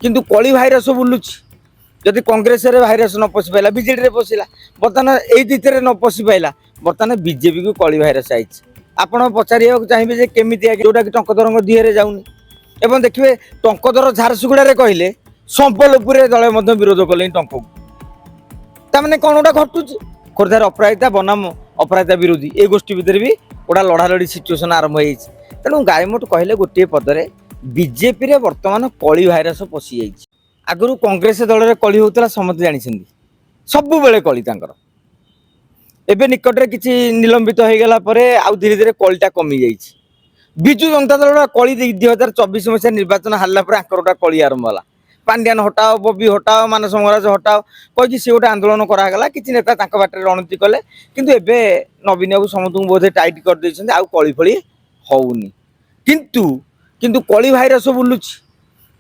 किंतु कली भाइरस बुलूची जदि कांग्रेस रे भाइरस न पशि पाइला बीजेडी रे पशिला बर्तमान एई दिते न पशि पाइला बर्तमान बीजेपी को कली भाइरस आई आपण पचारिया चाहिए जे केमिति जोटा कि टंकधर दिहरे जाऊनी एवं देखिए टंकधर झारसुगुड़ा कहले संबलपुर दल विरोध कले टंक तमें कौन गोटा घटुची खोर्धार अपराजिता बनाम अपराजिता विरोधी ए गोष्ठी भितर भी गोटा लड़ालड़ी सिचुएसन आरंभ हो तेणु गायमोट कहले गोटे पदरे बीजेपी रे वर्तमान कली भाइरस पशि जाइए आगु कांग्रेस दल में कली होता समस्त जानते सबु बेले कली एबे निकट में किसी निलंबित हो गला आउ धीरे धीरे कलिटा कमी जाइए विजु जनता दल कली 2024 मसीहा निर्वाचन हारला गोटा कली आरंभ होला पांड्यान हटाओ बबी हटाओ मानस महाराज हटाओ कही सी गोटे आंदोलन करागला किसी नेता बाटर रणनीति कले किंतु एबे नवीन बाबू समस्त बोधे टाइट कर आउ कली फली होउनी किंतु किंतु कली भाइरस बुलूची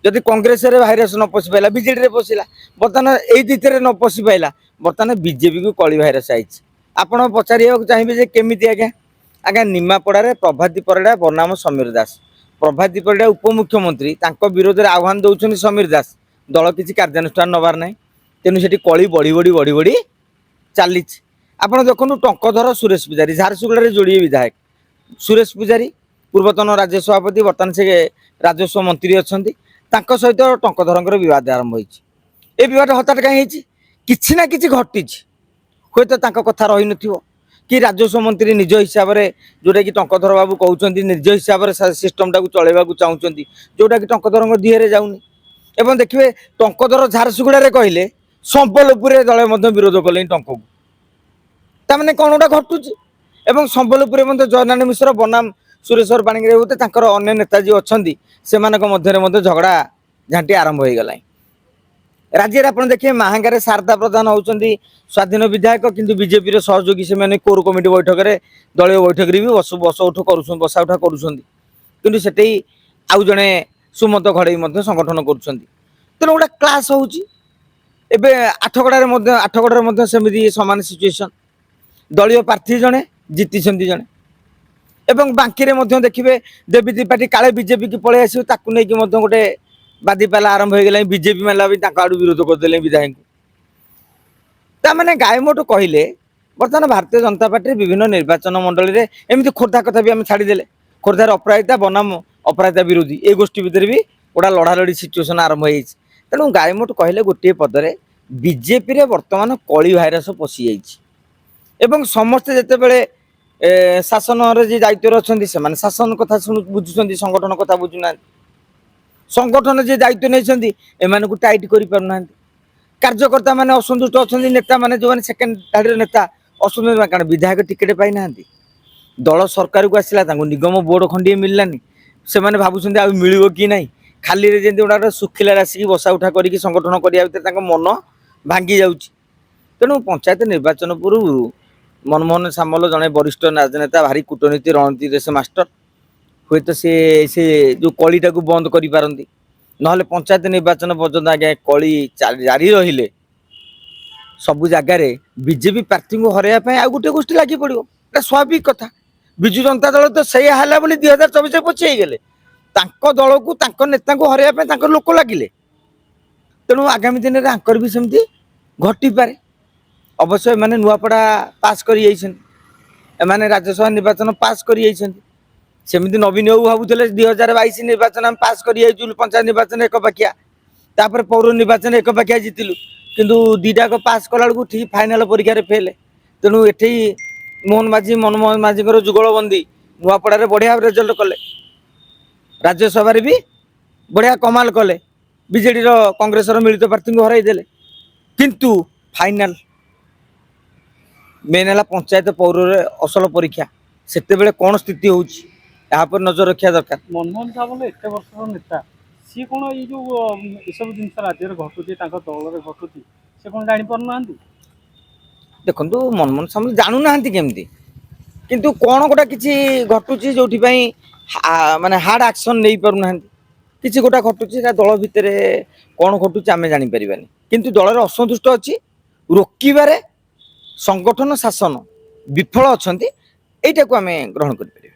जदि कांग्रेस रे भाइरस न पशि पाइला बीजेडी रे पशिला बर्तमान एई दिते न पशि पाइला बर्तमान बीजेपी को कली भाइरस आई आपण पचारिया चाहिए जे केमिति आज्ञा निमापड़ा प्रभाती परिड़ा बनाम समीर दास प्रभाती परिड़ा उपमुख्यमंत्री विरोध में आह्वान दौरान समीर दास दल किसी कार्यानुष्ठान नबार ना तेणु से कली बढ़ी बढ़ी बढ़ी बढ़ी चली आप देखो टंकधर सुरेश पूजारी झारसुगुड़ा जोड़िए विधायक सुरेश पूजारी पूर्वतन राज्य सभापति बर्तमान से राजस्व मंत्री अच्छा सहित टंकधर बद आरंभ होद हठात कहीं कि कि घटी हे तो कथा रही न कि राजस्व मंत्री निज हिसाब से जोटा कि टंकधर बाबू कहते निज हिसाब से सिस्टम टाक चलवा चाहते जोटा कि टंकधर दिहरे जाऊनी एवं देखिए टंकधर झारसुगुड़ा कहले संबलपुर दल विरोध कले टंक तमें कौन गोटा घटुची एवं संबलपुर जयनारायण मिश्र बनाम सुरेश्वर पाणिग्राही होते अन्य नेताजी अच्छा से झगड़ा झांटी आरंभ हो गला राज्य आप देखिए महांगार शारदा प्रधान होती स्वाधीन विधायक किंतु बीजेपी सहयोगी से कोर कमिटी बैठक में दलीय बैठक भी बसा उठा कर आउ जड़े सुमत घड़े संगठन कर गोटे क्लास होबे आठगड़े सेमती सामान सिचुएसन दलीय प्रार्थी जड़े जीति जड़े एवं बांकी देखिए देवी त्रिपाठी काले बीजेपी की पलि आस गोटे बादी पाला आरंभ हो गला बीजेपी माला भी आड़ विरोध करदे विधायक गायमोट कहले बर्तमान भारतीय जनता पार्टी विभिन्न निर्वाचन मंडल में एमती खोर्धा कथा भी आम छाड़देले खोर्धार अपराजिता बनाम अपराजिता विरोधी ए गोष्ठी भितर भी गोटा लड़ालड़ी सिचुएसन आरंभ हो तेणु गायमोट कहले गोटे पदरे बीजेपी रे वर्तमान कली भाइरस पशि जाइए समस्ते जितेबाला शासन जी दायित्व अच्छा से शासन कथा बुझुं संगठन कथा बुझुना संगठन जी दायित्व नहीं एम टाइट कर कार्यकर्ता मैंने असंतुष्ट अच्छा नेता मैंने जो मैंने सेकेंड धाड़ी नेता असंतुष्ट कारण विधायक टिकेट पाई ना दल सरकार को आसला निगम बोर्ड खंडे मिललानी से भावुं आ मिल कि ना खाली रे गोटा सुखिला राशि बसा उठा कर संगठन करने मन भांगी जाऊँगी तेणु पंचायत निर्वाचन पूर्व मनमोहन सामल जड़े वरिष्ठ राजनेता भारी कूटनीति रणनीति से मास्टर हे तो से जो कलीटा को बंद करी पारंती नहले पंचायत निर्वाचन पर्यंत आज्ञा कली जारी रहिले सबु जगार बीजेपी प्रार्थी को हरैया आउ गोटे गोष्ठी लगी पड़ो स्वाभाविक कथा विजु जनता दल तो सही है 2024 पछे गले दल को नेता को हरैया लोक लगिले तेणु आगामी दिन में आंकर भी सेमती घटी पारे अवश्य मैंने नुआपड़ा पास कर राज्यसभा निर्वाचन पास कर सेमती नवीन बाबू भावुले 2022 निर्वाचन आम पास कर पंचायत निर्वाचन एक पाखिया पौर निर्वाचन एक पाखिया जीतिलु किंतु दीटाक पास कला ठीक फाइनाल परीक्षा फेल तेणु ये मोहन माझी मनमोहन माझी जुगलबंदी नुआपड़ा बढ़िया रिजल्ट कले राज्यसभा भी बढ़िया कमाल कले बीजेडी कांग्रेस मिलित प्रार्थी को हरई किंतु फाइनाल मेन है पंचायत पौर असल परीक्षा से कौन स्थिति होची यहाँ पर नजर रखा दरकार मनमोहन सामल एत वर्ष नेता सी कौन ये सब जिन राज्य घटुची दल घटुची से कौन जापार देखो मनमोहन सामल जानू ना केमती किंतु कौन गोटा किसी घटुची जो माने हार्ड एक्शन नहीं पारना किसी गोटा घटुची दल भितर कौन घटुची आम जापर किंतु दल असंतुष्ट अच्छी रोकबार संगठन शासन विफल अच्छा यहीटा को आम ग्रहण कर।